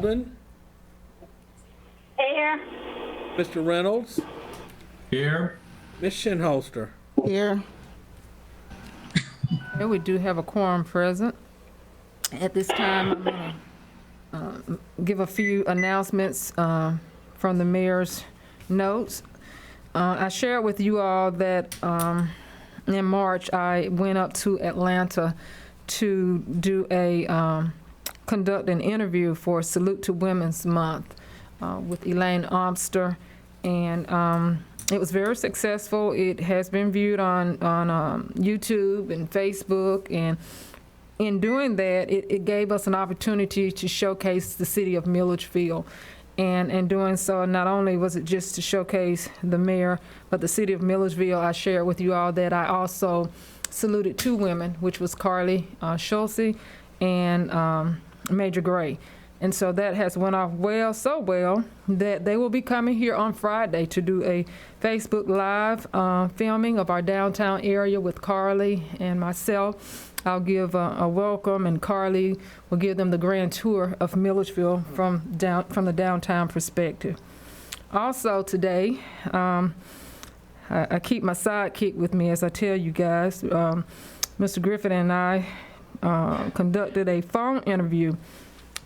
Baldwin. Here. Mr. Reynolds. Here. Ms. Shinholster. Here. Okay, we do have a quorum present. At this time, I'm going to give a few announcements from the mayor's notes. I shared with you all that in March I went up to Atlanta to do conduct an interview for Salute to Women's Month with Elaine Omster, and it was very successful. It has been viewed on YouTube and Facebook, and in doing that, it gave us an opportunity to showcase the city of Milledgeville. And in doing so, not only was it just to showcase the mayor, but the city of Milledgeville. I shared with you all that I also saluted 2 women, which was Carly Schulze and Major Gray. And so that has went off well, so well, that they will be coming here on Friday to do a Facebook Live filming of our downtown area with Carly and myself. I'll give a welcome, and Carly will give them the grand tour of Milledgeville from the downtown perspective. Also today, I keep my sidekick with me as I tell you guys. Mr. Griffin and I conducted a phone interview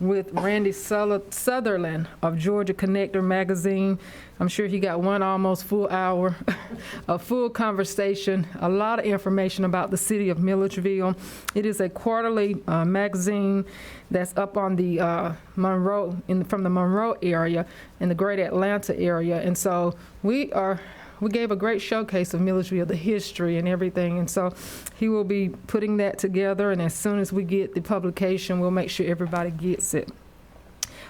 with Randy Sutherland of Georgia Connector magazine. I'm sure he got one almost full hour of full conversation, a lot of information about the city of Milledgeville. It is a quarterly magazine that's up on the Monroe, from the Monroe area in the greater Atlanta area. And so we gave a great showcase of Milledgeville, the history and everything. And so he will be putting that together, and as soon as we get the publication, we'll make sure everybody gets it.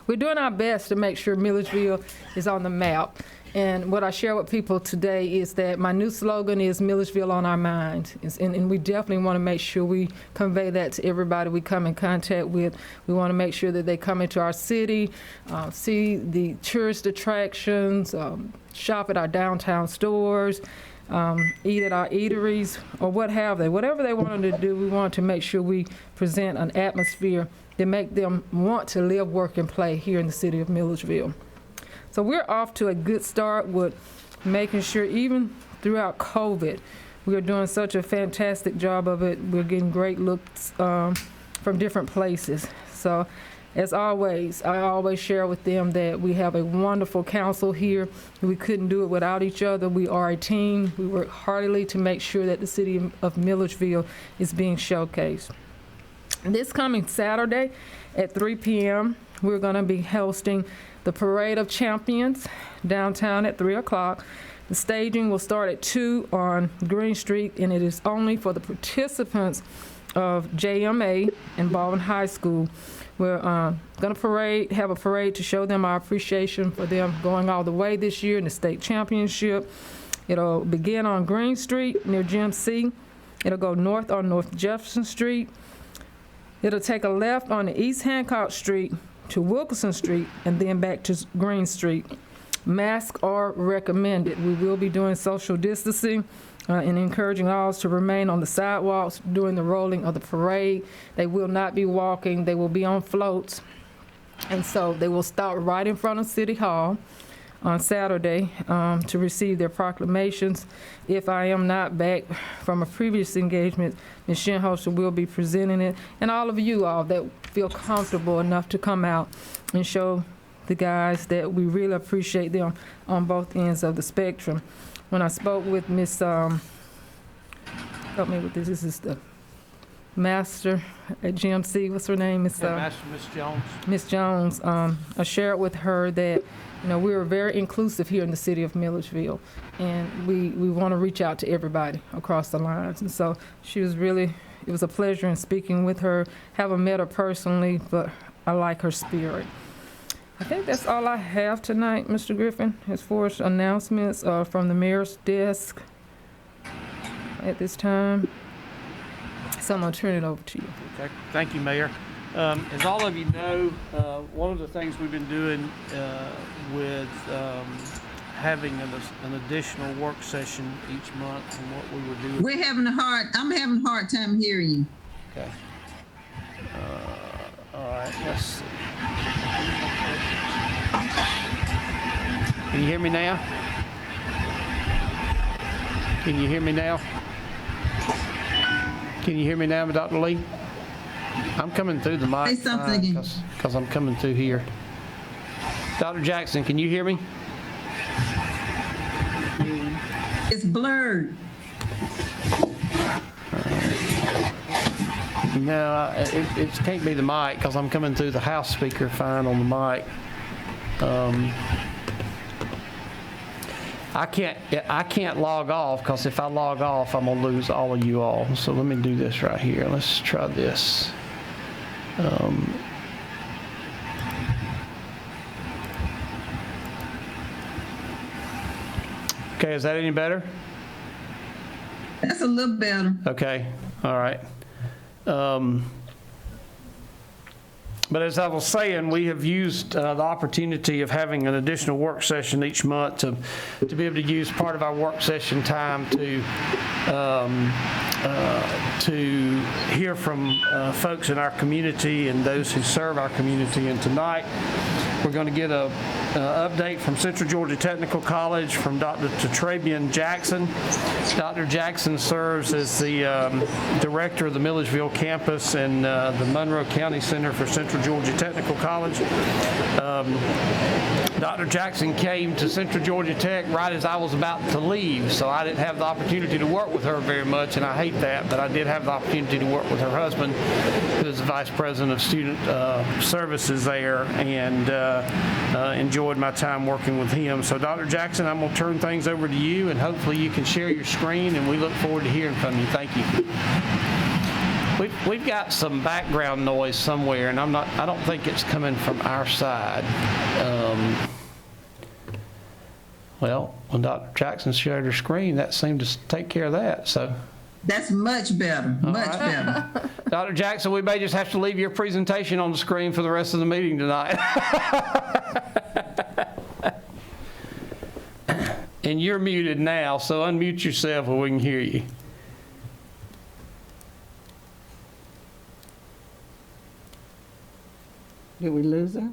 We're doing our best to make sure Milledgeville is on the map. And what I share with people today is that my new slogan is Milledgeville on our mind. And we definitely want to make sure we convey that to everybody we come in contact with. We want to make sure that they come into our city, see the tourist attractions, shop at our downtown stores, eat at our eateries, or what have they. Whatever they wanted to do, we want to make sure we present an atmosphere that make them want to live, work, and play here in the city of Milledgeville. So we're off to a good start with making sure, even throughout COVID, we are doing such a fantastic job of it. We're getting great looks from different places. So as always, I always share with them that we have a wonderful council here. We couldn't do it without each other. We are a team. We work heartily to make sure that the city of Milledgeville is being showcased. This coming Saturday at 3 p.m., we're going to be hosting the Parade of Champions downtown at 3 o'clock. The staging will start at 2 on Green Street, and it is only for the participants of JMA and Baldwin High School. We're going to have a parade to show them our appreciation for them going all the way this year in the state championship. It'll begin on Green Street near Gym C. It'll go north on North Jefferson Street. It'll take a left on the East Hancock Street to Wilkerson Street and then back to Green Street. Masks are recommended. We will be doing social distancing and encouraging all to remain on the sidewalks during the rolling of the parade. They will not be walking. They will be on floats. And so they will stop right in front of City Hall on Saturday to receive their proclamations. If I am not back from a previous engagement, Ms. Shinholster will be presenting it. And all of you all that feel comfortable enough to come out and show the guys that we really appreciate them on both ends of the spectrum. When I spoke with Miss, help me with this is the master at GMC, what's her name? Miss Jones. Miss Jones, I shared with her that we are very inclusive here in the city of Milledgeville, and we want to reach out to everybody across the lines. And so she was really, it was a pleasure in speaking with her. Haven't met her personally, but I like her spirit. I think that's all I have tonight, Mr. Griffin, as far as announcements from the mayor's desk at this time. So I'm going to turn it over to you. Okay. Thank you, Mayor. As all of you know, one of the things we've been doing with having an additional work session each month and what we would do. I'm having a hard time hearing you. Okay. All right, let's see. Can you hear me now? Can you hear me now? Can you hear me now, Dr. Lee? I'm coming through the mic. Say something again. Because I'm coming through here. Dr. Jackson, can you hear me? It's blurred. No, it can't be the mic because I'm coming through the house speaker fine on the mic. I can't log off because if I log off, I'm gonna lose all of you all. So let me do this right here. Let's try this. Okay, is that any better? That's a little better. Okay, all right. But as I was saying, we have used the opportunity of having an additional work session each month to be able to use part of our work session time to hear from folks in our community and those who serve our community. And tonight, we're going to get an update from Central Georgia Technical College from Dr. Trabian Jackson. Dr. Jackson serves as the director of the Milledgeville campus and the Monroe County Center for Central Georgia Technical College. Dr. Jackson came to Central Georgia Tech right as I was about to leave, so I didn't have the opportunity to work with her very much, and I hate that, but I did have the opportunity to work with her husband, who is the vice president of student services there, and enjoyed my time working with him. So Dr. Jackson, I'm going to turn things over to you, and hopefully you can share your screen, and we look forward to hearing from you. Thank you. We've got some background noise somewhere, and I don't think it's coming from our side. Well, when Dr. Jackson shared her screen, that seemed to take care of that. So That's much better. Much better. Dr. Jackson, we may just have to leave your presentation on the screen for the rest of the meeting tonight. And you're muted now, so unmute yourself where we can hear you. Did we lose her?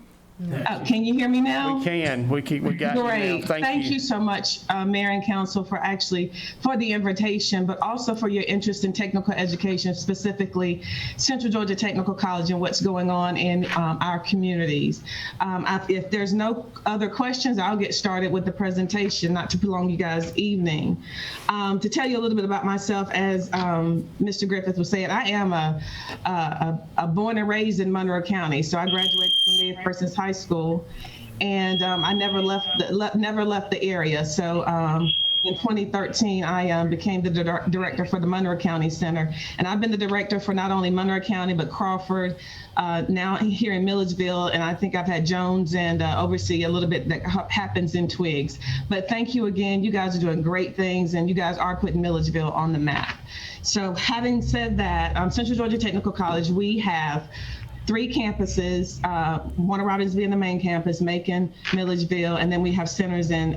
Can you hear me now? We can. We got you now. Great. Thank you so much, Mayor and Council, for the invitation, but also for your interest in technical education, specifically Central Georgia Technical College and what's going on in our communities. If there's no other questions, I'll get started with the presentation, not to prolong you guys' evening. To tell you a little bit about myself, as Mr. Griffith was saying, I am a born and raised in Monroe County, so I graduated from Mayor Persons High School, and I never left the area. So in 2013, I became the director for the Monroe County Center, and I've been the director for not only Monroe County but Crawford, now here in Milledgeville, and I think I've had Jones and oversee a little bit that happens in Twiggs. But thank you again. You guys are doing great things, and you guys are putting Milledgeville on the map. So having said that, Central Georgia Technical College, we have 3 campuses, Warner Robins being the main campus, Macon, Milledgeville, and then we have centers in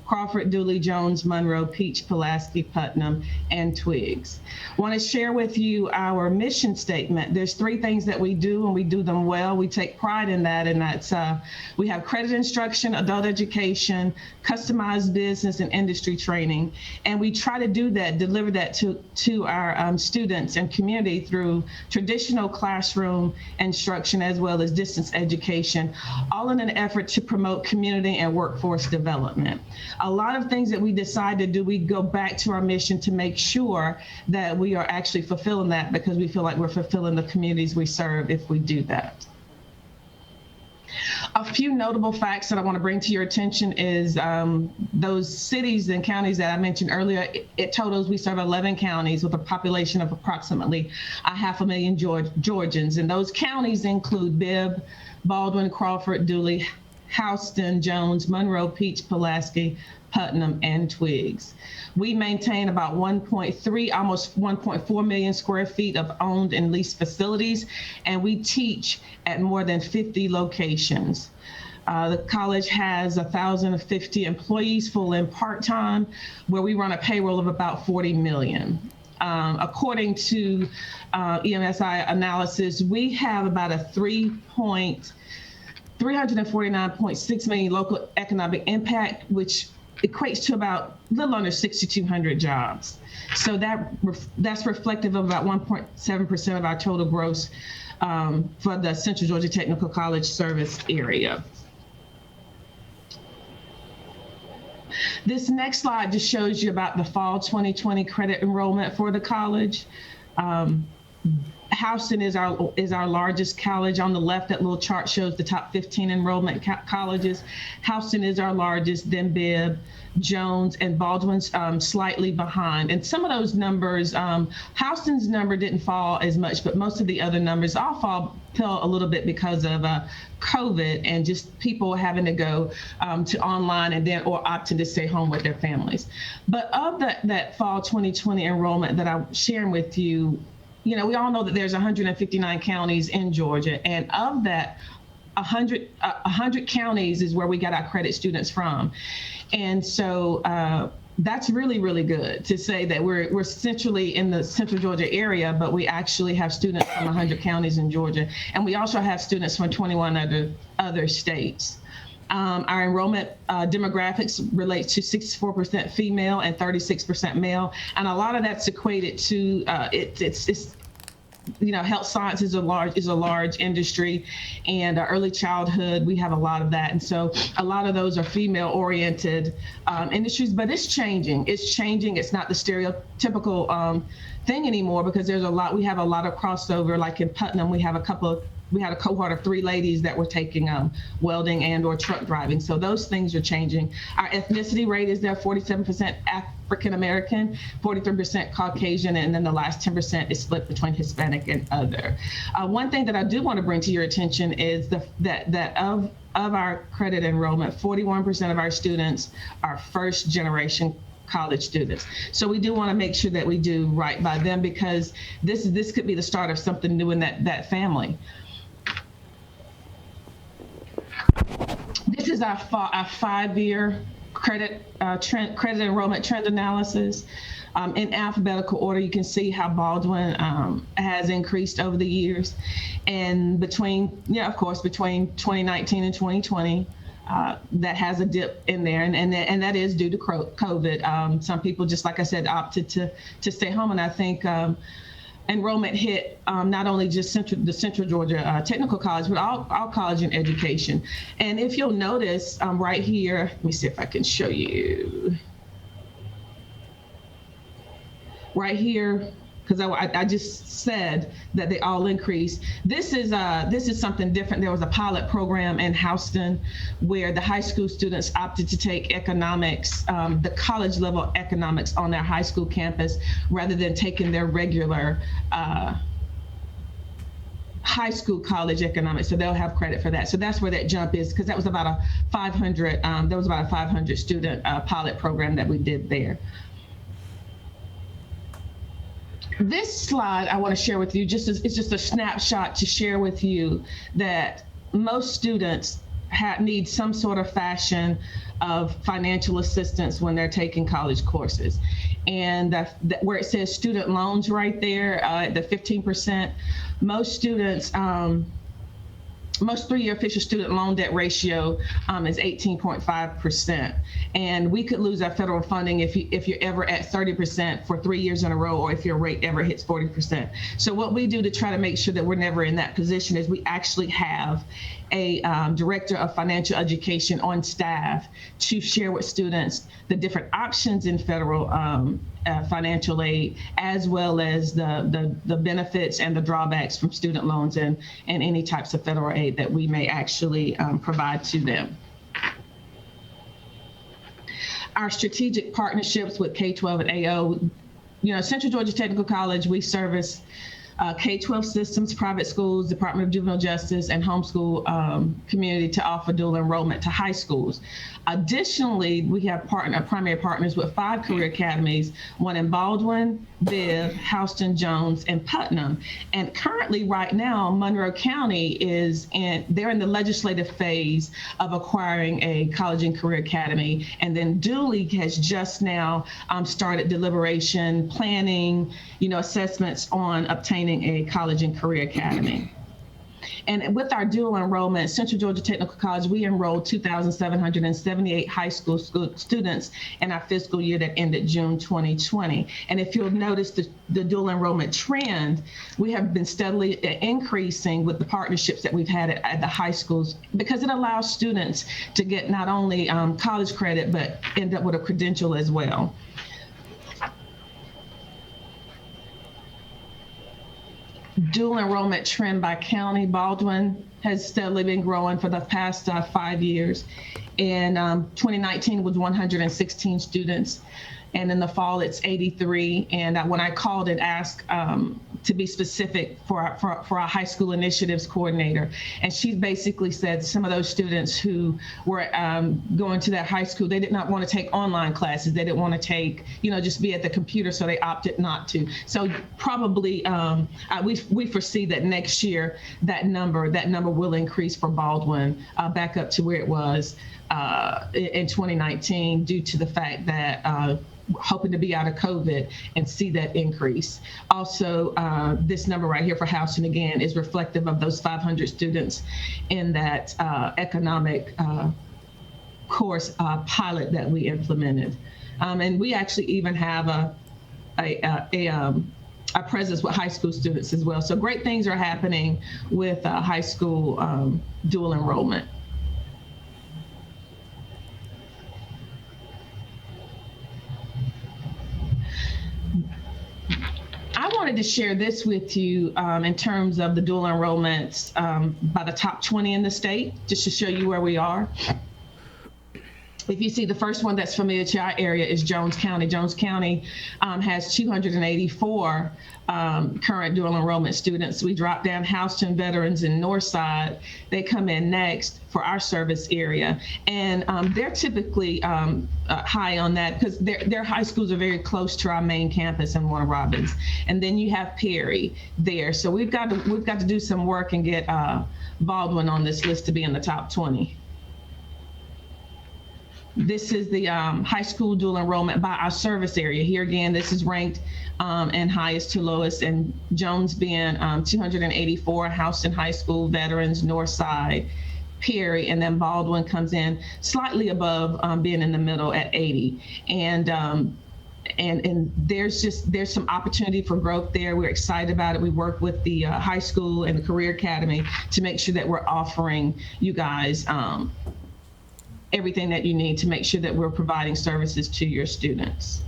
Crawford, Dooley, Jones, Monroe, Peach, Pulaski, Putnam, and Twiggs. I want to share with you our mission statement. There's 3 things that we do, and we do them well. We take pride in that, and that's we have credit instruction, adult education, customized business, and industry training. And we try to do that, deliver that to our students and community through traditional classroom instruction as well as distance education, all in an effort to promote community and workforce development. A lot of things that we decide to do, we go back to our mission to make sure that we are actually fulfilling that, because we feel like we're fulfilling the communities we serve if we do that. A few notable facts that I want to bring to your attention is those cities and counties that I mentioned earlier. It totals, we serve 11 counties with a population of approximately 500,000 Georgians. And those counties include Bibb, Baldwin, Crawford, Dooley, Houston, Jones, Monroe, Peach, Pulaski, Putnam, and Twiggs. We maintain about 1.3, almost 1.4 million square feet of owned and leased facilities, and we teach at more than 50 locations. The college has 1,050 employees, full and part-time, where we run a payroll of about 40 million. According to EMSI analysis, we have about a 3.8 349.6 million local economic impact, which equates to about a little under 6,200 jobs. So that's reflective of about 1.7% of our total gross for the Central Georgia Technical College service area. This next slide just shows you about the fall 2020 credit enrollment for the college. Houston is our largest college. On the left, that little chart shows the top 15 enrollment colleges. Houston is our largest, then Bibb, Jones, and Baldwin's slightly behind. And some of those numbers, Houston's number didn't fall as much, but most of the other numbers all fell a little bit because of COVID and just people having to go to online and then or opting to stay home with their families. But of that fall 2020 enrollment that I'm sharing with you, we all know that there's 159 counties in Georgia, and of that, 100 counties is where we got our credit students from. And so that's really, really good to say that we're centrally in the Central Georgia area, but we actually have students from 100 counties in Georgia. And we also have students from 21 other states. Our enrollment demographics relate to 64% female and 36% male, and a lot of that's equated to it's health science is a large industry, and early childhood, we have a lot of that, and so a lot of those are female-oriented industries. But it's changing. It's not the stereotypical thing anymore, because we have a lot of crossover. Like in Putnam, we had a cohort of 3 ladies that were taking welding and or truck driving. So those things are changing. Our ethnicity rate is there, 47% African American, 43% Caucasian, and then the last 10% is split between Hispanic and other. One thing that I do want to bring to your attention is that of our credit enrollment, 41% of our students are first generation college students. So we do want to make sure that we do right by them, because this could be the start of something new in that family. This is our 5-year credit enrollment trend analysis. In alphabetical order, you can see how Baldwin has increased over the years, and between 2019 and 2020, that has a dip in there, and that is due to COVID. Some people, just like I said, opted to stay home, and I think enrollment hit not only just the Central Georgia Technical College, but all college and education. And if you'll notice right here, let me see if I can show you. Right here, because I just said that they all increased. This is something different. There was a pilot program in Houston where the high school students opted to take economics, the college level economics on their high school campus, rather than taking their regular high school college economics. So they'll have credit for that. So that's where that jump is, because that was about a 500 student pilot program that we did there. This slide I want to share with you, it's just a snapshot to share with you that most students need some sort of fashion of financial assistance when they're taking college courses. And where it says student loans right there, the 15%, most students, most 3-year official student loan debt ratio is 18.5%. And we could lose our federal funding if you're ever at 30% for 3 years in a row, or if your rate ever hits 40%. So what we do to try to make sure that we're never in that position is we actually have a director of financial education on staff to share with students the different options in federal financial aid, as well as the benefits and the drawbacks from student loans and any types of federal aid that we may actually provide to them. Our strategic partnerships with K-12 and AO, Central Georgia Technical College, we service K-12 systems, private schools, Department of Juvenile Justice, and homeschool community to offer dual enrollment to high schools. Additionally, we have primary partners with 5 career academies, one in Baldwin, Bibb, Houston, Jones, and Putnam. And currently, right now, Monroe County they're in the legislative phase of acquiring a college and career academy. And then Dooley has just now started deliberation, planning, assessments on obtaining a college and career academy. And with our dual enrollment, Central Georgia Technical College, we enrolled 2,778 high school students in our fiscal year that ended June 2020. And if you'll notice the dual enrollment trend, we have been steadily increasing with the partnerships that we've had at the high schools, because it allows students to get not only college credit, but end up with a credential as well. Dual enrollment trend by county, Baldwin has steadily been growing for the past 5 years. In 2019 was 116 students, and in the fall it's 83. And when I called and asked to be specific for our high school initiatives coordinator, and she basically said some of those students who were going to that high school, they did not want to take online classes. They didn't want to take, just be at the computer, so they opted not to. So probably we foresee that next year that number will increase for Baldwin back up to where it was in 2019, due to the fact that hoping to be out of COVID and see that increase. Also, this number right here for Houston, again, is reflective of those 500 students in that economic course pilot that we implemented. And we actually even have a presence with high school students as well. So great things are happening with high school dual enrollment. I wanted to share this with you in terms of the dual enrollments by the top 20 in the state, just to show you where we are. If you see, the first one that's familiar to our area is Jones County. Jones County has 284 current dual enrollment students. We drop down Houston, Veterans, and Northside. They come in next for our service area. And they're typically high on that because their high schools are very close to our main campus in Warner Robins. And then you have Perry there. So we've got to do some work and get Baldwin on this list to be in the top 20. This is the high school dual enrollment by our service area. Here again, this is ranked and highest to lowest, and Jones being 284, Houston High School, Veterans, Northside, Perry, and then Baldwin comes in slightly above, being in the middle at 80. And there's some opportunity for growth there. We're excited about it. We work with the high school and the Career Academy to make sure that we're offering you guys everything that you need to make sure that we're providing services to your students.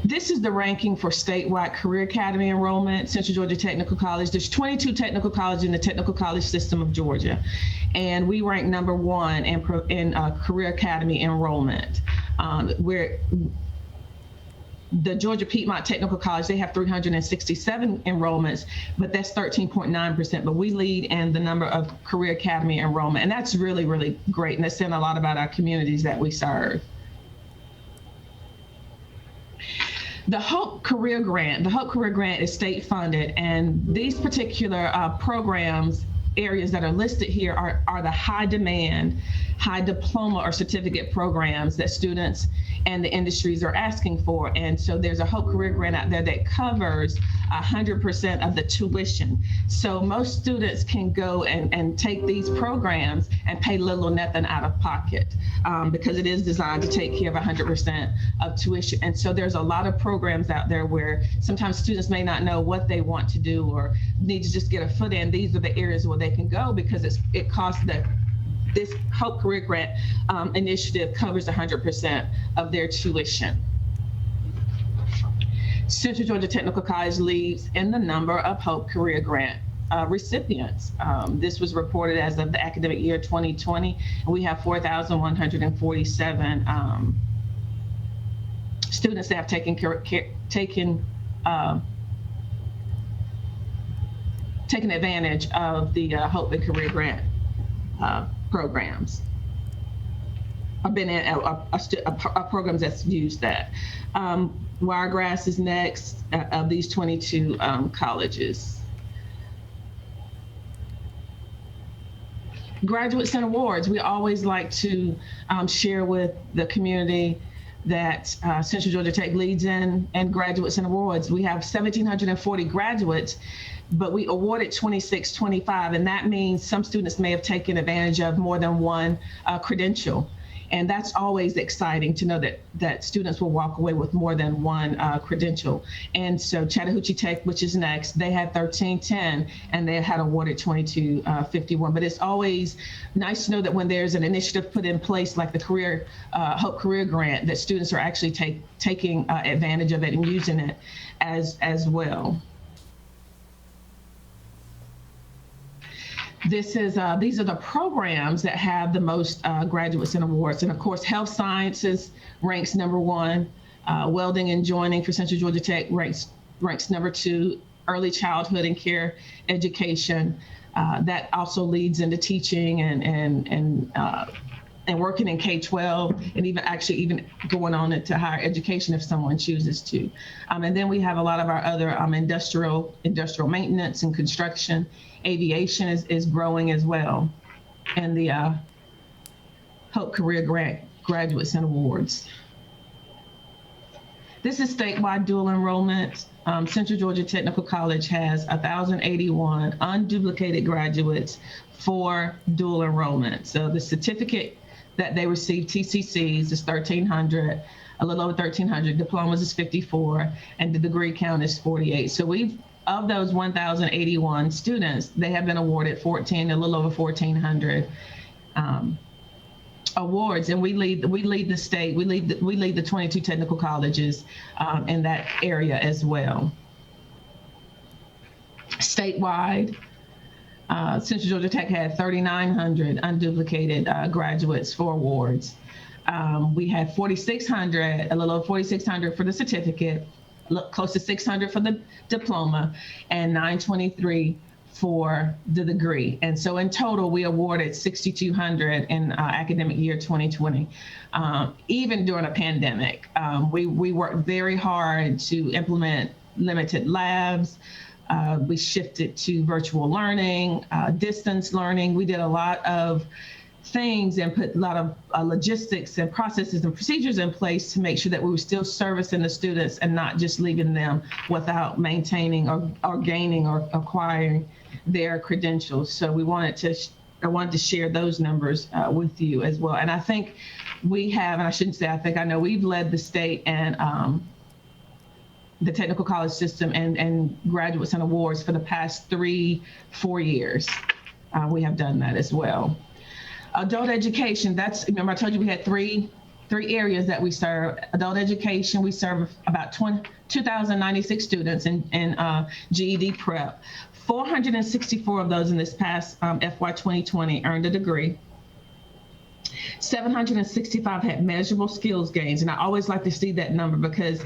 This is the ranking for statewide Career Academy enrollment, Central Georgia Technical College. There's 22 technical colleges in the technical college system of Georgia, and we rank number 1 in Career Academy enrollment. The Georgia Piedmont Technical College, they have 367 enrollments, but that's 13.9%. But we lead in the number of Career Academy enrollment, and that's really, really great. And that's saying a lot about our communities that we serve. The Hope Career Grant is state funded, and these particular programs, areas that are listed here are the high demand, high diploma or certificate programs that students and the industries are asking for. And so there's a Hope Career Grant out there that covers 100% of the tuition. So most students can go and take these programs and pay little or nothing out of pocket because it is designed to take care of 100% of tuition. And so there's a lot of programs out there where sometimes students may not know what they want to do or need to just get a foot in. These are the areas where they can go because it costs this Hope Career Grant initiative covers 100% of their tuition. Central Georgia Technical College leads in the number of Hope Career Grant recipients. This was reported as of the academic year 2020, and we have 4,147 students that have taken advantage of the Hope and Career Grant programs. I've been in programs that's used that. Wiregrass is next of these 22 colleges. Graduates and awards. We always like to share with the community that Central Georgia Tech leads in graduates and awards. We have 1,740 graduates, but we awarded 2625, and that means some students may have taken advantage of more than one credential. And that's always exciting to know that students will walk away with more than one credential. And so Chattahoochee Tech, which is next, they had 1310 and they had awarded 2251. But it's always nice to know that when there's an initiative put in place like the Hope Career Grant, that students are actually taking advantage of it and using it as well. These are the programs that have the most graduates and awards. And of course, health sciences ranks #1. Welding and joining for Central Georgia Tech ranks #2. Early childhood and care education, that also leads into teaching and working in K-12, and even going on into higher education if someone chooses to. And then we have a lot of our other industrial maintenance and construction. Aviation is growing as well, and the Hope Career Grant graduates and awards. This is statewide dual enrollment. Central Georgia Technical College has 1,081 unduplicated graduates for dual enrollment. So the certificate that they receive, TCCs, is 1,300, a little over 1,300. Diplomas is 54, and the degree count is 48. So of those 1,081 students, they have been awarded a little over 1,400 awards, and we lead the state. We lead the 22 technical colleges in that area as well. Statewide, Central Georgia Tech had 3,900 unduplicated graduates for awards. We had 4,600, a little over 4,600 for the certificate, close to 600 for the diploma, and 923 for the degree. And so in total, we awarded 6,200 in academic year 2020. Even during a pandemic, we worked very hard to implement limited labs. We shifted to virtual learning, distance learning. We did a lot of things and put a lot of logistics and processes and procedures in place to make sure that we were still servicing the students and not just leaving them without maintaining or gaining or acquiring their credentials. So I wanted to share those numbers with you as well. And I think we have, and I shouldn't say I think, I know we've led the state and the technical college system and graduates and awards for the past 3-4 years. We have done that as well. Adult education, remember I told you we had three areas that we serve. Adult education, we serve about 2,096 students in GED prep. 464 of those in this past FY 2020 earned a degree. 765 had measurable skills gains, and I always like to see that number because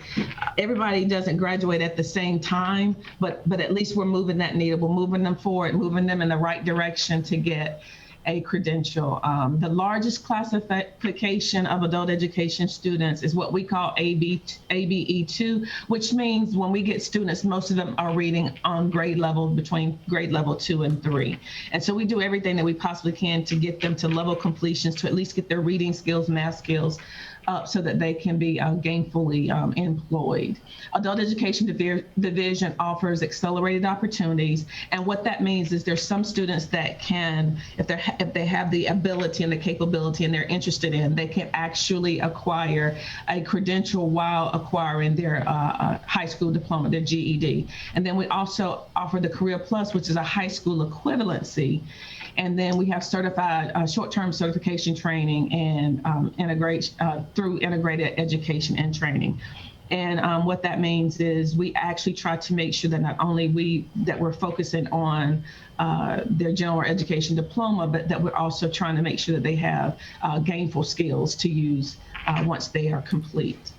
everybody doesn't graduate at the same time, but at least we're moving that needle. We're moving them forward, moving them in the right direction to get a credential. The largest classification of adult education students is what we call ABE2, which means when we get students, most of them are reading on grade level between grade level 2 and 3. And so we do everything that we possibly can to get them to level completions, to at least get their reading skills, math skills up so that they can be gainfully employed. Adult Education Division offers accelerated opportunities, and what that means is there's some students that can, if they have the ability and the capability and they're interested in, they can actually acquire a credential while acquiring their high school diploma, their GED. And then we also offer the Career Plus, which is a high school equivalency. And then we have certified short-term certification training and through integrated education and training. And what that means is we actually try to make sure that not only we're focusing on their general education diploma, but that we're also trying to make sure that they have gainful skills to use once they are complete.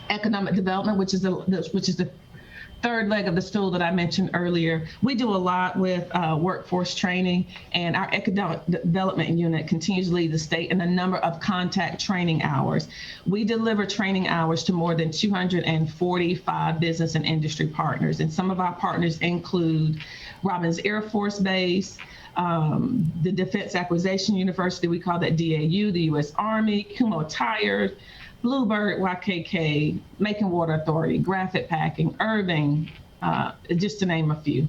Economic development, which is the third leg of the stool that I mentioned earlier, we do a lot with workforce training, and our economic development unit continues to lead the state in the number of contact training hours. We deliver training hours to more than 245 business and industry partners, and some of our partners include Robins Air Force Base, the Defense Acquisition University, we call that DAU, the U.S. Army, Kumho Tires, Bluebird, YKK, Macon Water Authority, Graphic Packing, Irving, just to name a few.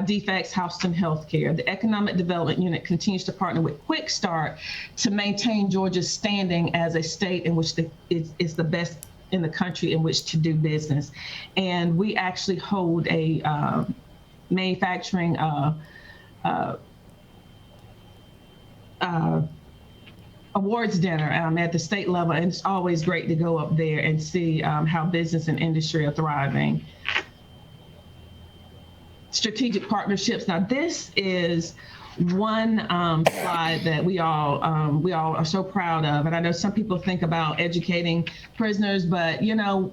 Defects, Houston Healthcare. The Economic Development Unit continues to partner with Quick Start to maintain Georgia's standing as a state in which is the best in the country in which to do business. And we actually hold a manufacturing awards dinner at the state level, and it's always great to go up there and see how business and industry are thriving. Strategic partnerships. Now, this is one slide that we all are so proud of, and I know some people think about educating prisoners, but you know,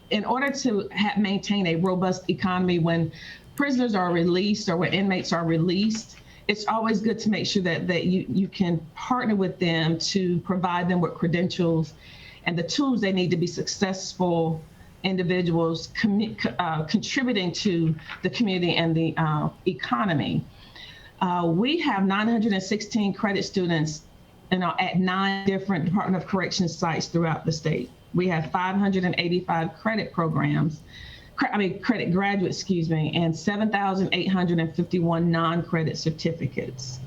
in order to maintain a robust economy when prisoners are released or when inmates are released, it's always good to make sure that you can partner with them to provide them with credentials and the tools they need to be successful individuals contributing to the community and the economy. We have 916 credit students at 9 different Department of Corrections sites throughout the state. We have 585 credit programs, credit graduates, and 7,851 non-credit certificates.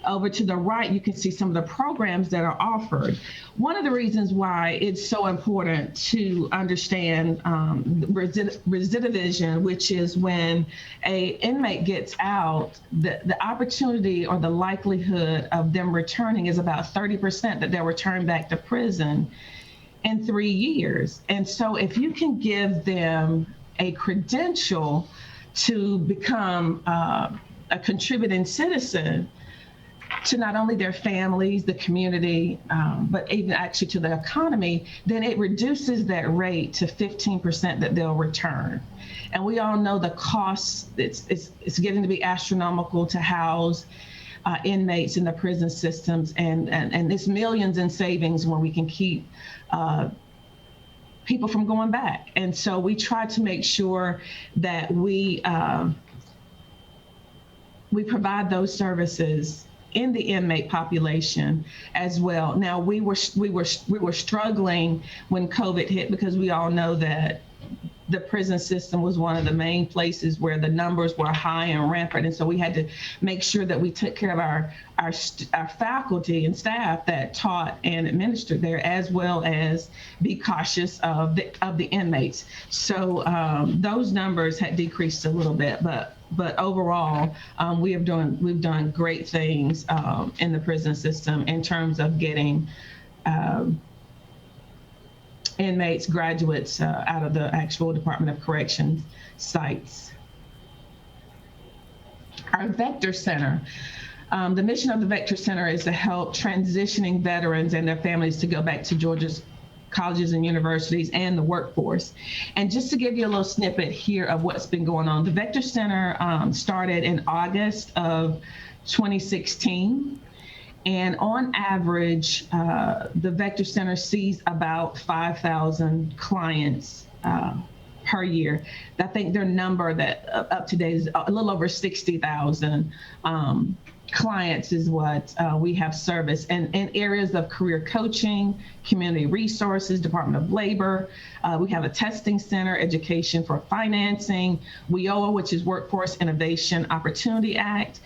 Over to the right, you can see some of the programs that are offered. One of the reasons why it's so important to understand recidivism, which is when an inmate gets out, the opportunity or the likelihood of them returning is about 30% that they'll return back to prison in 3 years. And so if you can give them a credential to become a contributing citizen to not only their families, the community, but even actually to the economy, then it reduces that rate to 15% that they'll return. And we all know the costs, it's getting to be astronomical to house inmates in the prison systems, and it's millions in savings when we can keep people from going back. And so we try to make sure that we provide those services in the inmate population as well. Now we were struggling when COVID hit, because we all know that the prison system was one of the main places where the numbers were high and rampant, and so we had to make sure that we took care of our faculty and staff that taught and administered there, as well as be cautious of the inmates. So those numbers had decreased a little bit, but overall, we've done great things in the prison system in terms of getting inmates, graduates out of the actual Department of Corrections sites. Our Vector Center. The mission of the Vector Center is to help transitioning veterans and their families to go back to Georgia's colleges and universities and the workforce. And just to give you a little snippet here of what's been going on, the Vector Center started in August of 2016. And on average, the Vector Center sees about 5,000 clients per year. I think their number that up to date is a little over 60,000 clients is what we have serviced, and in areas of career coaching, community resources, Department of Labor. We have a testing center, education for financing, WIOA, which is Workforce Innovation Opportunity Act.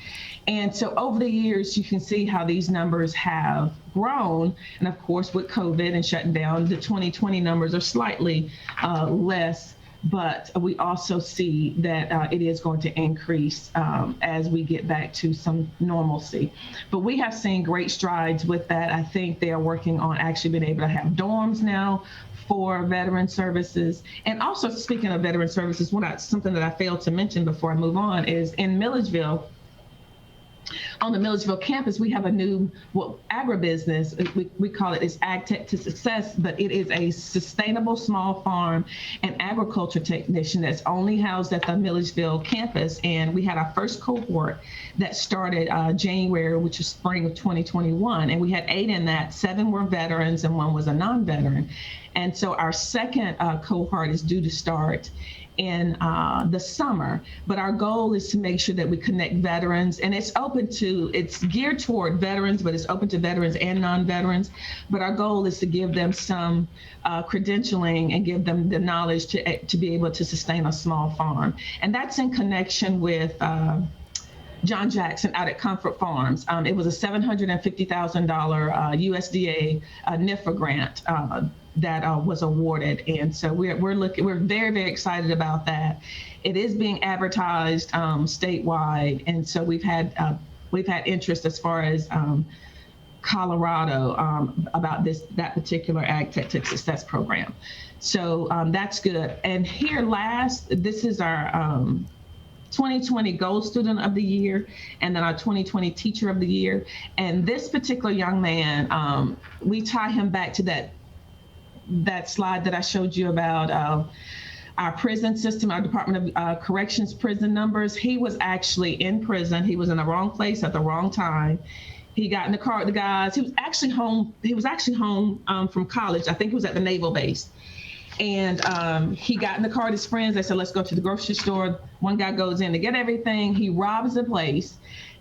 And so over the years, you can see how these numbers have grown. And of course, with COVID and shutting down, the 2020 numbers are slightly less, but we also see that it is going to increase as we get back to some normalcy. But we have seen great strides with that. I think they are working on actually being able to have dorms now for veteran services. And also, speaking of veteran services, something that I failed to mention before I move on is in Milledgeville, on the Milledgeville campus, we have a new agribusiness. We call it, it's Ag Tech to Success, but it is a sustainable small farm and agriculture technician that's only housed at the Milledgeville campus. And we had our first cohort that started January, which is spring of 2021. And we had 8 in that. 7 were veterans and 1 was a non-veteran. And so our second cohort is due to start in the summer, but our goal is to make sure that we connect veterans, and it's geared toward veterans, but it's open to veterans and non-veterans. But our goal is to give them some credentialing and give them the knowledge to be able to sustain a small farm. And that's in connection with John Jackson out at Comfort Farms. It was a $750,000 USDA NIFA grant that was awarded, and so we're very, very excited about that. It is being advertised statewide, and so we've had interest as far as Colorado about that particular Ag Tech to Success program. So that's good. And here this is our 2020 Gold Student of the Year, and then our 2020 Teacher of the Year. And this particular young man, we tie him back to that slide that I showed you about our prison system, our Department of Corrections prison numbers. He was actually in prison. He was in the wrong place at the wrong time. He got in the car with the guys. He was actually home. From college. I think he was at the naval base. And he got in the car with his friends. They said, let's go to the grocery store. One guy goes in to get everything. He robs the place,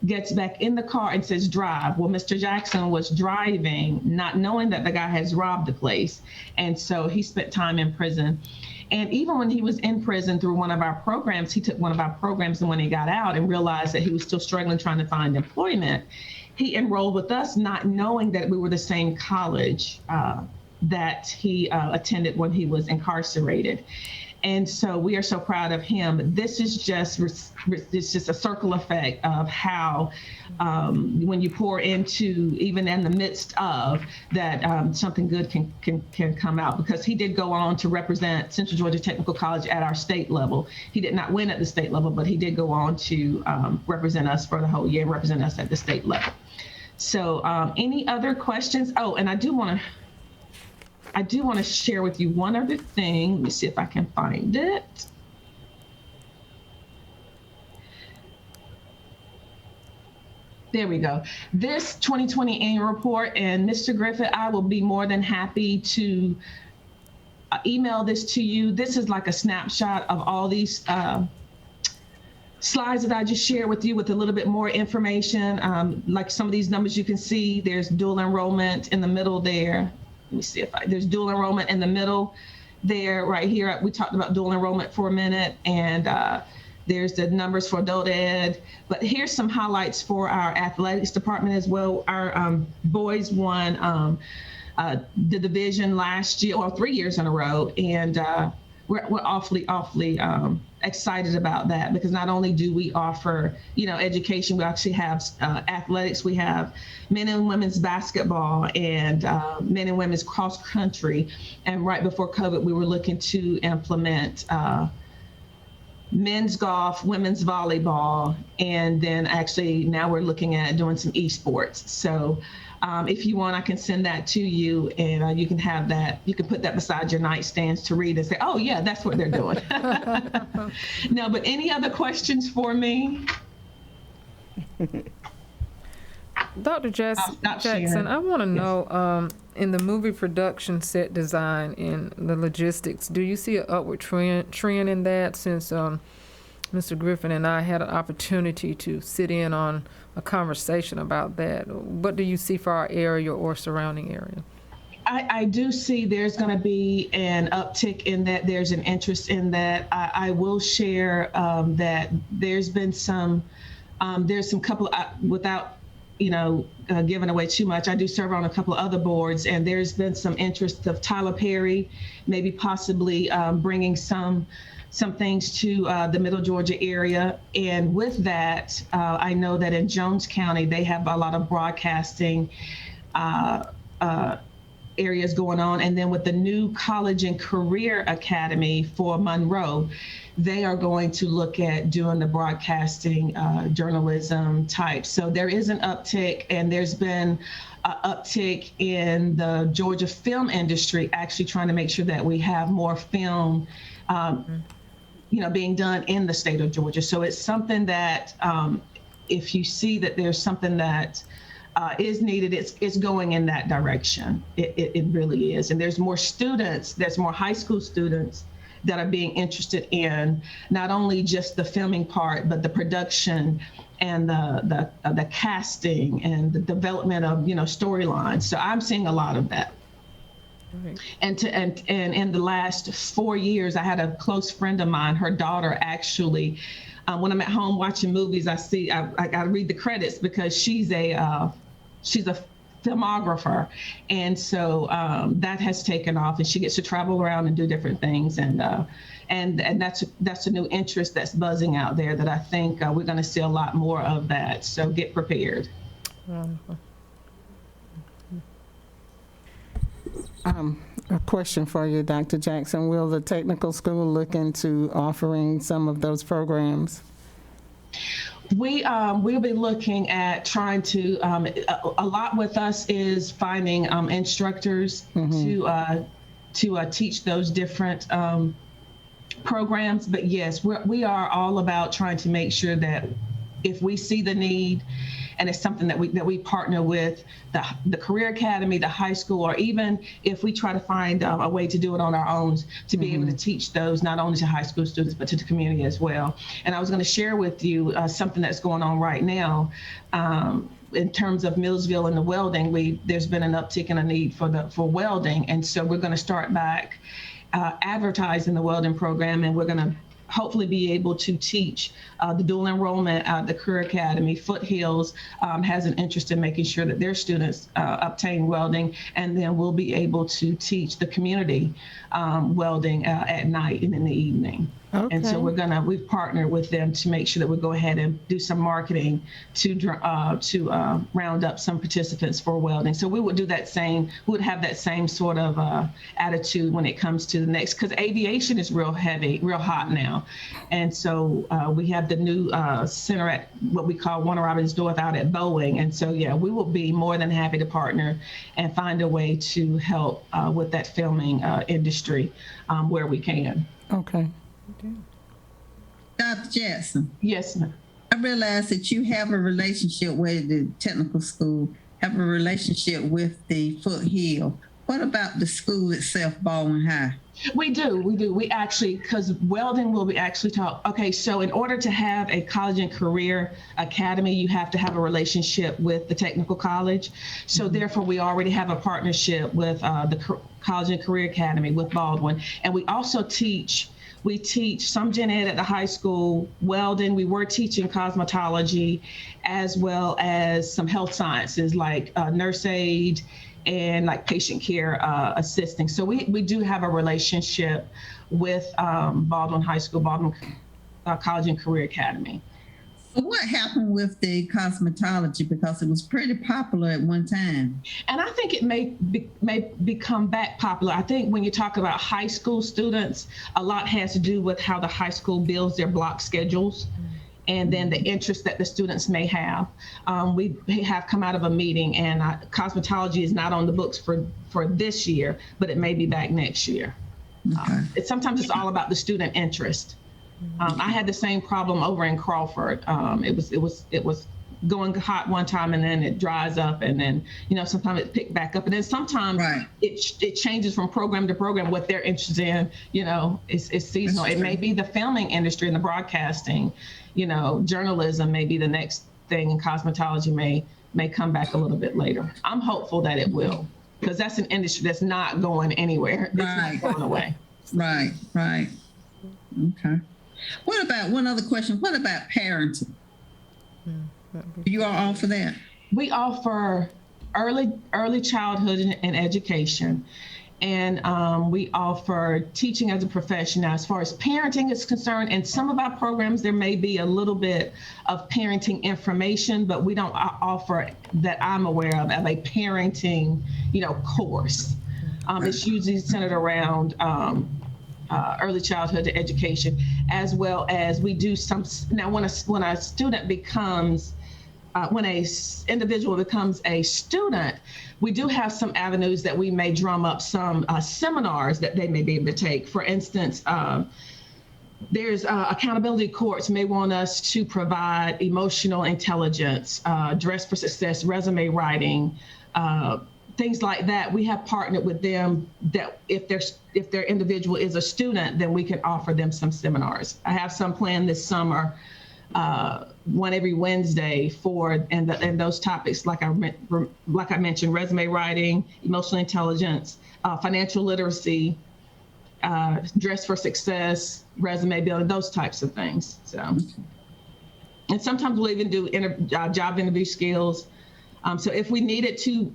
gets back in the car and says, drive. Well, Mr. Jackson was driving, not knowing that the guy has robbed the place. And so he spent time in prison. And even when he was in prison through one of our programs, he took one of our programs, and when he got out and realized that he was still struggling trying to find employment, he enrolled with us, not knowing that we were the same college that he attended when he was incarcerated. And so we are so proud of him. This is just a circle effect of how when you pour into, even in the midst of that, something good can come out, because he did go on to represent Central Georgia Technical College at our state level. He did not win at the state level, but he did go on to represent us for the whole year, represent us at the state level. So any other questions? Oh, and I do want to share with you one other thing. Let me see if I can find it. There we go. This 2020 annual report, and Mr. Griffith, I will be more than happy to email this to you. This is like a snapshot of all these slides that I just shared with you with a little bit more information. Like some of these numbers you can see, there's dual enrollment in the middle there. Let me see if there's dual enrollment in the middle there, right here. We talked about dual enrollment for a minute, and there's the numbers for adult ed. But here's some highlights for our athletics department as well. Our boys won the division last year, or 3 years in a row, and we're awfully excited about that, because not only do we offer, education, we actually have athletics. We have men and women's basketball and men and women's cross country. And right before COVID, we were looking to implement men's golf, women's volleyball, and then actually now we're looking at doing some esports. So if you want, I can send that to you, and you can have that. You can put that beside your nightstands to read and say, oh yeah, that's what they're doing. No, but any other questions for me? Dr. Jackson, I want to know, in the movie production, set design, and the logistics, do you see an upward trend in that, since Mr. Griffin and I had an opportunity to sit in on a conversation about that? What do you see for our area or surrounding area? I do see there's going to be an uptick in that. There's an interest in that. I will share that there's been there's some couple, without giving away too much, I do serve on a couple of other boards, and there's been some interest of Tyler Perry, maybe possibly bringing some things to the Middle Georgia area. And with that, I know that in Jones County, they have a lot of broadcasting areas going on. And then with the new College and Career Academy for Monroe, they are going to look at doing the broadcasting journalism type. So there is an uptick, and there's been an uptick in the Georgia film industry, actually trying to make sure that we have more film being done in the state of Georgia. So it's something that if you see that there's something that is needed, it's going in that direction. It really is. And there's more students, there's more high school students that are being interested in not only just the filming part, but the production and the casting and the development of storylines. So I'm seeing a lot of that. Right. And in the last 4 years, I had a close friend of mine, her daughter actually, when I'm at home watching movies, I got to read the credits because she's a filmographer, and so that has taken off, and she gets to travel around and do different things, and that's a new interest that's buzzing out there that I think we're going to see a lot more of that. So get prepared. A question for you, Dr. Jackson. Will the technical school look into offering some of those programs? We'll be looking at trying to, a lot with us is finding instructors to teach those different programs. But yes, we are all about trying to make sure that if we see the need, and it's something that we partner with the Career Academy, the high school, or even if we try to find a way to do it on our own, to be able to teach those not only to high school students, but to the community as well. And I was going to share with you something that's going on right now. In terms of Milledgeville and the welding, there's been an uptick in a need for welding. And so we're going to start back advertising the welding program, and we're going to hopefully be able to teach the dual enrollment at the Career Academy. Foothills has an interest in making sure that their students obtain welding, and then we'll be able to teach the community welding at night and in the evening. Okay. And so we've partnered with them to make sure that we go ahead and do some marketing to round up some participants for welding. So we would have that same sort of attitude when it comes to the next, because aviation is real hot now. And so we have the new center at what we call Warner Robins North out at Baldwin. And so, yeah, we will be more than happy to partner and find a way to help with that filming industry where we can. Okay. Dr. Jackson. Yes, ma'am. I realize that you have a relationship with the technical school, have a relationship with the Foothill. What about the school itself, Baldwin High? We do. We actually, because welding will be actually taught. Okay, so in order to have a college and career academy, you have to have a relationship with the technical college. So therefore, we already have a partnership with the College and Career Academy with Baldwin. And we also teach some gen ed at the high school, welding. We were teaching cosmetology, as well as some health sciences like nurse aid and like patient care assisting. So we do have a relationship with Baldwin High School, Baldwin College and Career Academy. So what happened with the cosmetology? Because it was pretty popular at one time. And I think it may become back popular. I think when you talk about high school students, a lot has to do with how the high school builds their block schedules. And then the interest that the students may have. We have come out of a meeting, and cosmetology is not on the books for this year, but it may be back next year. Okay. Sometimes it's all about the student interest. I had the same problem over in Crawford. It was going hot one time, and then it dries up, and then sometimes it picked back up, and then sometimes it changes from program to program what they're interested in. It's seasonal. It may be the filming industry and the broadcasting. Journalism may be the next thing, and cosmetology may come back a little bit later. I'm hopeful that it will, because that's an industry that's not going anywhere. It's not going away. Right. Okay. What about one other question? What about parenting? You are all for that? We offer early childhood and education. And we offer teaching as a profession. Now, as far as parenting is concerned, in some of our programs, there may be a little bit of parenting information, but we don't offer, that I'm aware of a parenting, course. It's usually centered around early childhood education, as well as we do some. Now, when a student becomes when a individual becomes a student, we do have some avenues that we may drum up some seminars that they may be able to take. For instance, there's accountability courts may want us to provide emotional intelligence, dress for success, resume writing, things like that. We have partnered with them that if their individual is a student, then we can offer them some seminars. I have some planned this summer, one every Wednesday and those topics like I mentioned, resume writing, emotional intelligence, financial literacy, dress for success, resume building, those types of things. So, and sometimes we'll even do job interview skills. So if we needed to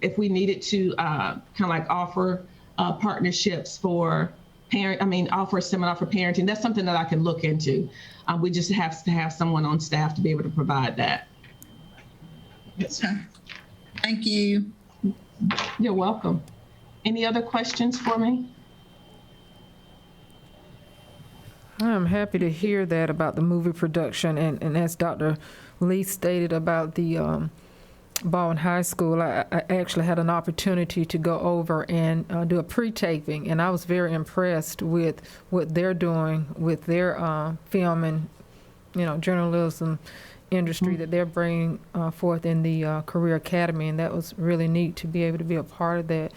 kind of like offer partnerships for offer a seminar for parenting, that's something that I can look into. We just have to have someone on staff to be able to provide that. Thank you. You're welcome. Any other questions for me? I'm happy to hear that about the movie production, and as Dr. Lee stated about the Baldwin High School, I actually had an opportunity to go over and do a pre-taping, and I was very impressed with what they're doing with their film and journalism industry that they're bringing forth in the Career Academy, and that was really neat to be able to be a part of that.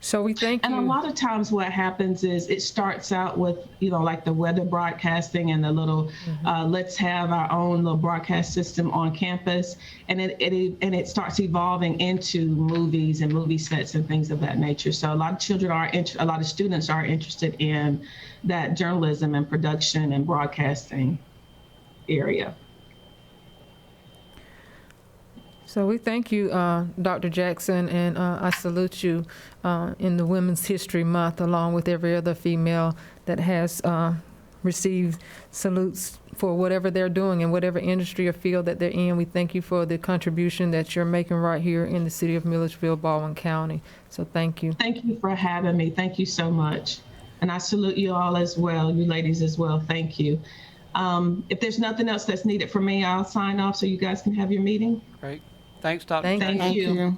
So we thank you. And a lot of times what happens is it starts out with, like the weather broadcasting and the little, let's have our own little broadcast system on campus. And it starts evolving into movies and movie sets and things of that nature. So a lot of a lot of students are interested in that journalism and production and broadcasting area. So we thank you, Dr. Jackson, and I salute you in the Women's History Month, along with every other female that has received salutes for whatever they're doing in whatever industry or field that they're in. We thank you for the contribution that you're making right here in the city of Milledgeville, Baldwin County. So thank you. Thank you for having me. Thank you so much. And I salute you all as well, you ladies as well. Thank you. If there's nothing else that's needed from me, I'll sign off so you guys can have your meeting. Great. Thanks, Dr. Thank you.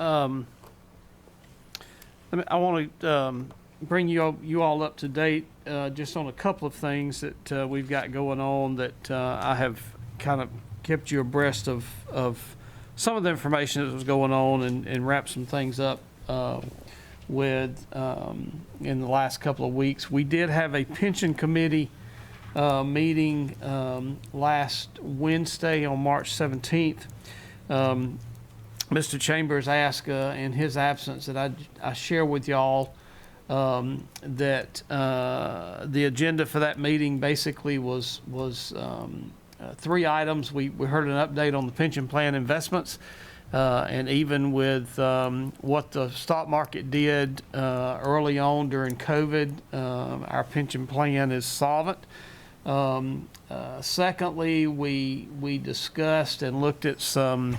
I want to bring you all up to date just on a couple of things that we've got going on that I have kind of kept you abreast of some of the information that was going on and wrapped some things up with in the last couple of weeks. We did have a pension committee meeting last Wednesday on March 17th. Mr. Chambers asked in his absence that I share with y'all that the agenda for that meeting basically was 3 items. We heard an update on the pension plan investments, and even with what the stock market did early on during COVID, our pension plan is solvent. Secondly, we discussed and looked at some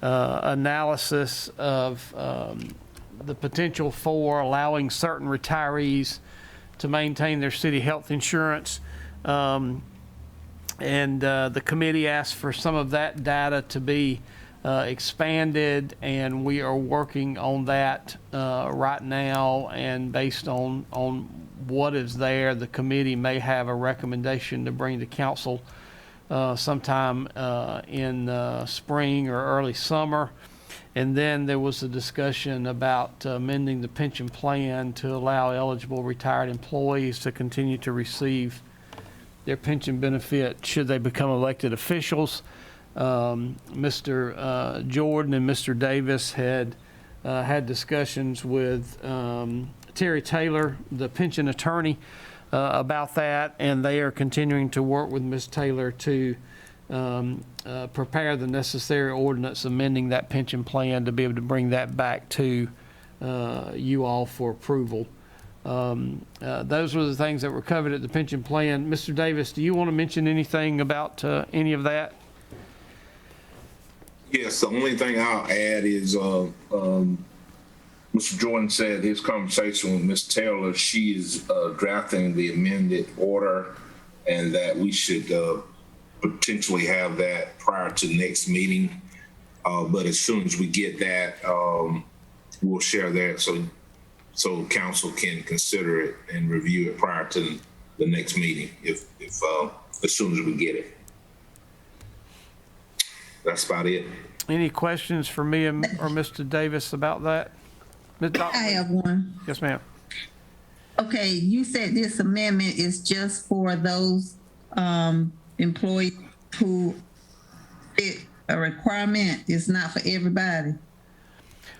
analysis of the potential for allowing certain retirees to maintain their city health insurance. And the committee asked for some of that data to be expanded, and we are working on that right now. And based on what is there, the committee may have a recommendation to bring to council sometime in spring or early summer. And then there was a discussion about amending the pension plan to allow eligible retired employees to continue to receive their pension benefit should they become elected officials. Mr. Jordan and Mr. Davis had discussions with Terry Taylor, the pension attorney, about that, and they are continuing to work with Ms. Taylor to prepare the necessary ordinance amending that pension plan to be able to bring that back to you all for approval. Those were the things that were covered at the pension plan. Mr. Davis, do you want to mention anything about any of that? Yes, the only thing I'll add is Mr. Jordan said his conversation with Ms. Taylor, she is drafting the amended order, and that we should potentially have that prior to the next meeting. But as soon as we get that, we'll share that so council can consider it and review it prior to the next meeting, if as soon as we get it. That's about it. Any questions for me or Mr. Davis about that? I have one. Yes, ma'am. Okay, you said this amendment is just for those employees who fit a requirement. It's not for everybody.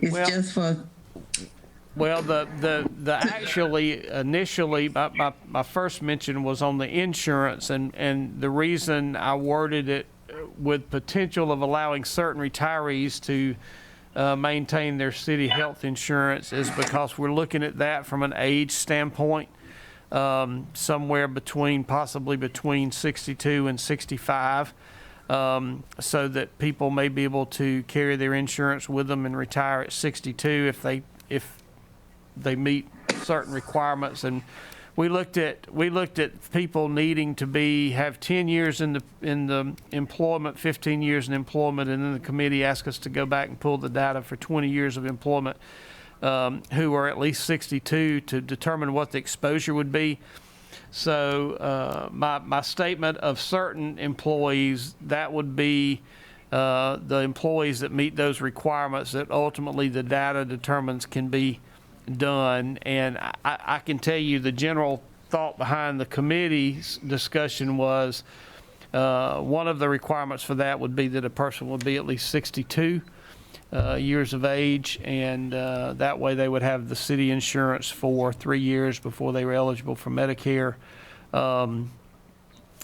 It's just for. Well, the actually initially my first mention was on the insurance, and the reason I worded it with potential of allowing certain retirees to maintain their city health insurance is because we're looking at that from an age standpoint, somewhere possibly between 62 and 65, so that people may be able to carry their insurance with them and retire at 62 if they meet certain requirements. And we looked at people needing to have 10 years in the employment, 15 years in employment, and then the committee asked us to go back and pull the data for 20 years of employment, who are at least 62, to determine what the exposure would be. So my statement of certain employees, that would be the employees that meet those requirements that ultimately the data determines can be done. And I can tell you the general thought behind the committee's discussion was one of the requirements for that would be that a person would be at least 62 years of age, and that way they would have the city insurance for 3 years before they were eligible for Medicare. And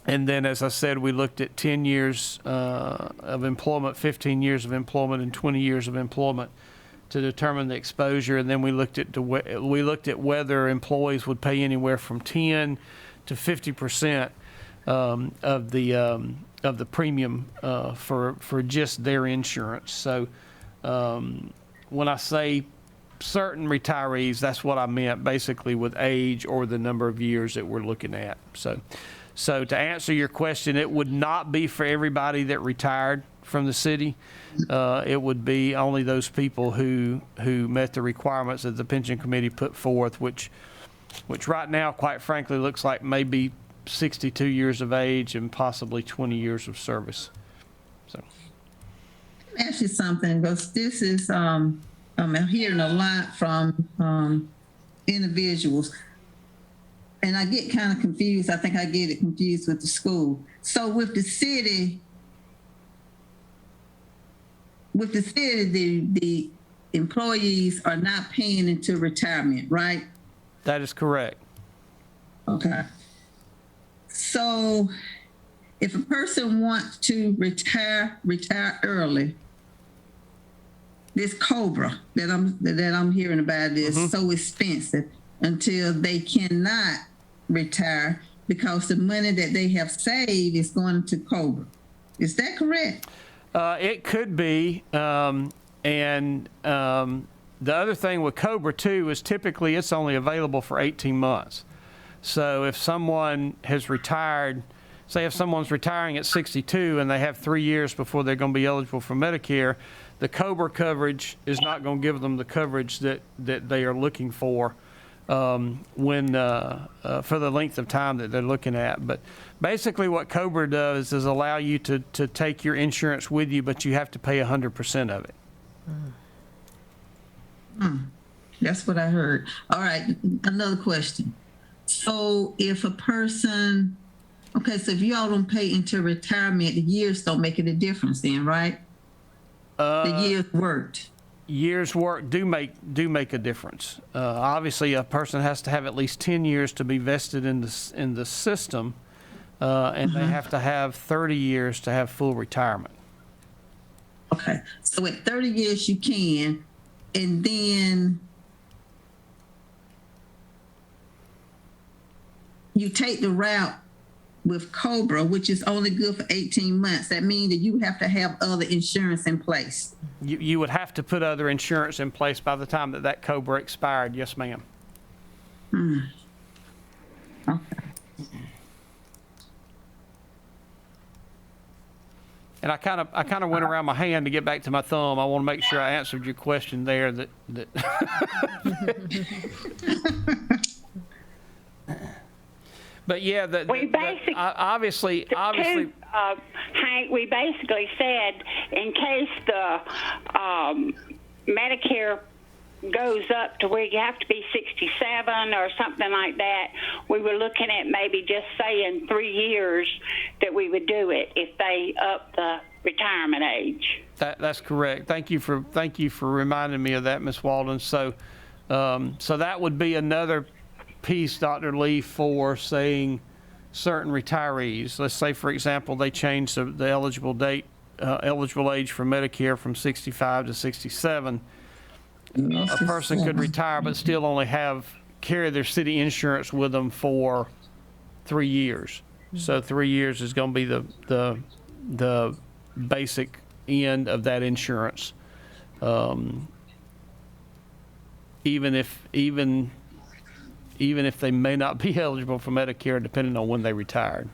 then, as I said, we looked at 10 years of employment, 15 years of employment, and 20 years of employment to determine the exposure. And then we looked at whether employees would pay anywhere from 10 to 50% of the premium for just their insurance. So when I say certain retirees, that's what I meant basically with age or the number of years that we're looking at. So to answer your question, it would not be for everybody that retired from the city. It would be only those people who met the requirements that the pension committee put forth, which right now, quite frankly, looks like maybe 62 years of age and possibly 20 years of service. So, Let me ask you something, because this is I'm hearing a lot from individuals, and I get kind of confused. I think I get it confused with the school. So with the city, the employees are not paying into retirement, right? that is correct. Okay. So if a person wants to retire early, this COBRA that I'm hearing about is so expensive until they cannot retire because the money that they have saved is going to COBRA. Is that correct? It could be. The other thing with COBRA too is typically it's only available for 18 months. So if someone has retired, say if someone's retiring at 62 and they have 3 years before they're going to be eligible for Medicare, the COBRA coverage is not going to give them the coverage that they are looking for for the length of time that they're looking at. But basically what COBRA does is allow you to take your insurance with you, but you have to pay 100% of it. That's what I heard. All right, another question. So if a person, okay, so if y'all don't pay into retirement, the years don't make it a difference then, right? The years worked. Years work do make a difference. Obviously, a person has to have at least 10 years to be vested in the system, and they have to have 30 years to have full retirement. Okay, so at 30 years you can, and then you take the route with COBRA, which is only good for 18 months, that means that you have to have other insurance in place. You would have to put other insurance in place by the time that COBRA expired. Yes, ma'am. Okay. And I kind of went around my hand to get back to my thumb. I want to make sure I answered your question there. But yeah, obviously, Hank, we basically said in case the Medicare goes up to where you have to be 67 or something like that, we were looking at maybe just saying 3 years that we would do it if they up the retirement age. That's correct. Thank you for reminding me of that, Ms. Walden. So that would be another piece, Dr. Lee, for saying certain retirees. Let's say, for example, they changed the eligible age for Medicare from 65 to 67. A person could retire but still only carry their city insurance with them for 3 years. So 3 years is going to be the basic end of that insurance. Even if they may not be eligible for Medicare, depending on when they retired.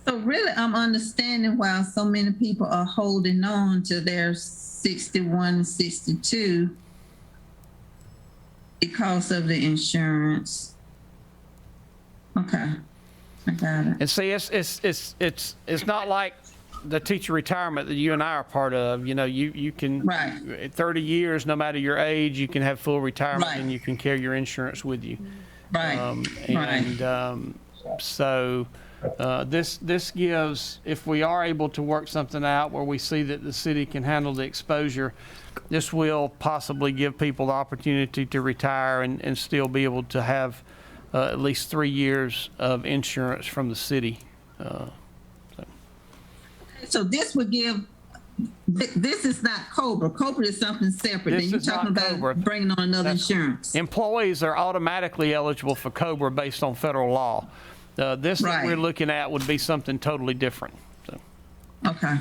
So really, I'm understanding why so many people are holding on to their 61, 62 because of the insurance. Okay, I got it. And see, it's not like the teacher retirement that you and I are part of. You know, you can, Right. 30 years, no matter your age, you can have full retirement Right. and you can carry your insurance with you. Right, So this gives, if we are able to work something out where we see that the city can handle the exposure, this will possibly give people the opportunity to retire and still be able to have at least 3 years of insurance from the city. So this would give, this is not COBRA. COBRA is something separate. This Then you're is not talking about COBRA. bringing on another insurance. Employees are automatically eligible for COBRA based on federal law. This that we're Right. looking at would be something totally different. So. Okay.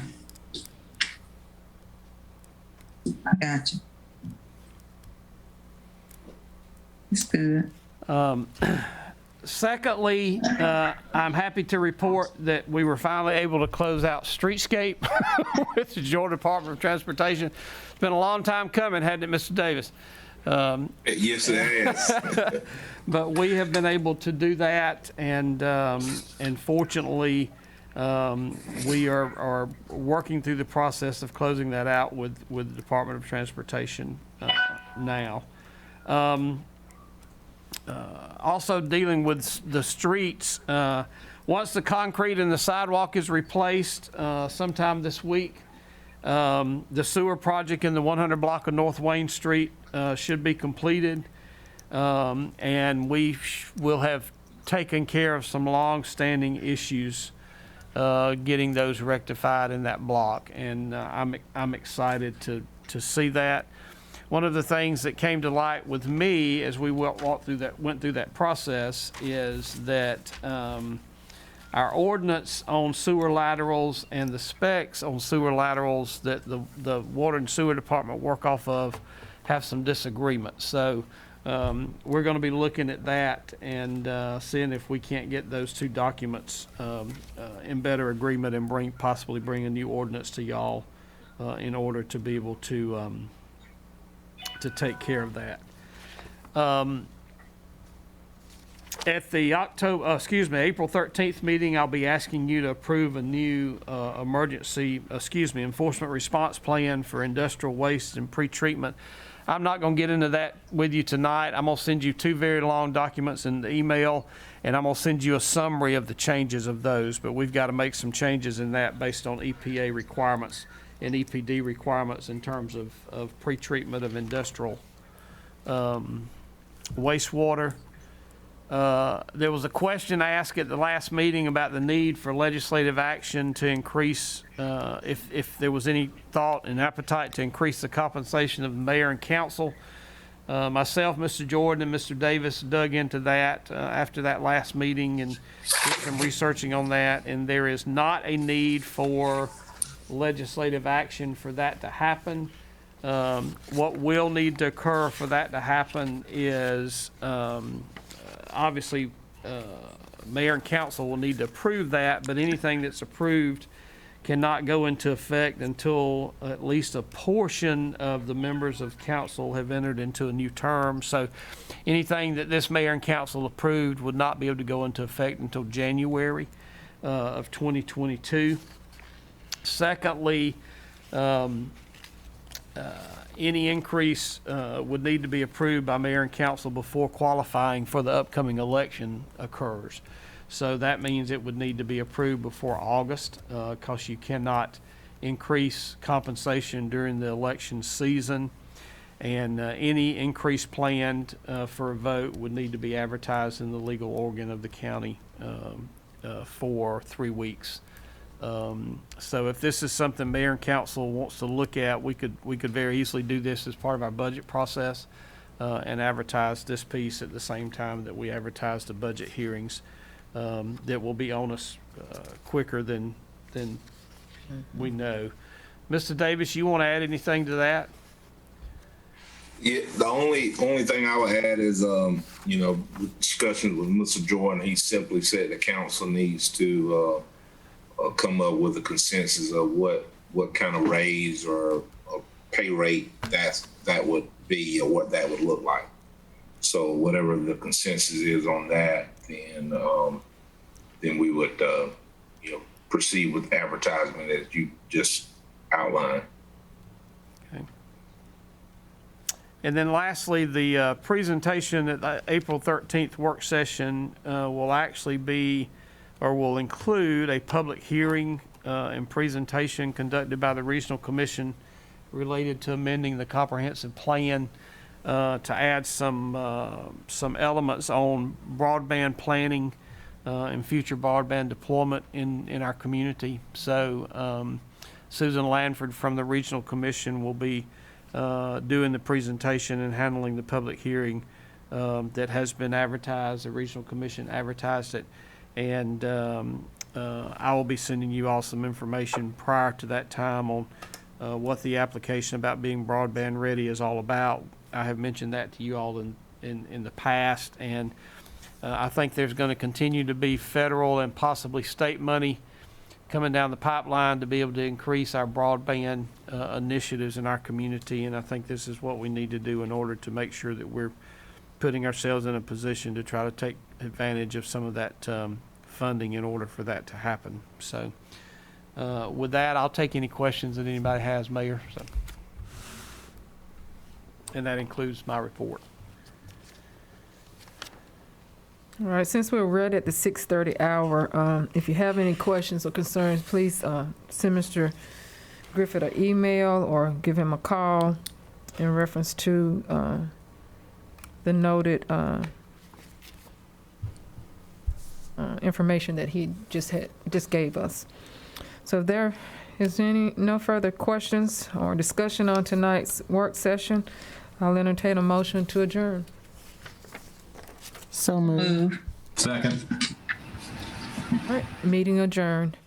I got you. It's good. Secondly, I'm happy to report that we were finally able to close out Streetscape with the Georgia Department of Transportation. It's been a long time coming, hadn't it, Mr. Davis? Yes, it has. But we have been able to do that, and fortunately, we are working through the process of closing that out with the Department of Transportation now. Also dealing with the streets. Once the concrete and the sidewalk is replaced sometime this week, the sewer project in the 100 block of North Wayne Street should be completed. And we will have taken care of some long-standing issues getting those rectified in that block. And I'm excited to see that. One of the things that came to light with me as we went through that process is that our ordinance on sewer laterals and the specs on sewer laterals that the Water and Sewer Department work off of have some disagreement. So we're going to be looking at that and seeing if we can't get those two documents in better agreement and possibly bring a new ordinance to y'all in order to be able to take care of that. At the April 13th meeting, I'll be asking you to approve a new enforcement response plan for industrial waste and pretreatment. I'm not going to get into that with you tonight. I'm going to send you 2 very long documents in the email, and I'm going to send you a summary of the changes of those. But we've got to make some changes in that based on EPA requirements and EPD requirements in terms of pretreatment of industrial wastewater. There was a question asked at the last meeting about the need for legislative action to increase, if there was any thought and appetite to increase the compensation of the mayor and council. Myself, Mr. Jordan, and Mr. Davis dug into that after that last meeting and did some researching on that, and there is not a need for legislative action for that to happen. What will need to occur for that to happen is obviously mayor and council will need to approve that, but anything that's approved cannot go into effect until at least a portion of the members of council have entered into a new term. So anything that this mayor and council approved would not be able to go into effect until January of 2022. Secondly, any increase would need to be approved by mayor and council before qualifying for the upcoming election occurs. So that means it would need to be approved before August, because you cannot increase compensation during the election season. And any increase planned for a vote would need to be advertised in the legal organ of the county for 3 weeks. So if this is something mayor and council wants to look at, we could very easily do this as part of our budget process and advertise this piece at the same time that we advertise the budget hearings. That will be on us quicker than we know. Mr. Davis, you want to add anything to that? Yeah, the only thing I would add is, with discussions with Mr. Jordan, he simply said the council needs to come up with a consensus of what kind of raise or pay rate that would be, or what that would look like. So whatever the consensus is on that, then we would proceed with advertisement as you just outlined. Okay. And then lastly, the presentation at the April 13th work session will actually be, or will include, a public hearing and presentation conducted by the Regional Commission related to amending the comprehensive plan to add some elements on broadband planning and future broadband deployment in our community. So Susan Lanford from the Regional Commission will be doing the presentation and handling the public hearing that has been advertised. The Regional Commission advertised it, and I will be sending you all some information prior to that time on what the application about being broadband ready is all about. I have mentioned that to you all in the past, and I think there's going to continue to be federal and possibly state money coming down the pipeline to be able to increase our broadband initiatives in our community, and I think this is what we need to do in order to make sure that we're putting ourselves in a position to try to take advantage of some of that funding in order for that to happen. So with that, I'll take any questions that anybody has, Mayor. So. And that includes my report. All right, since we're right at the 6:30 hour, if you have any questions or concerns, please send Mr. Griffith an email or give him a call in reference to the noted information that he just gave us. So if there is no further questions or discussion on tonight's work session, I'll entertain a motion to adjourn. So moved. Move. Second. All right, meeting adjourned.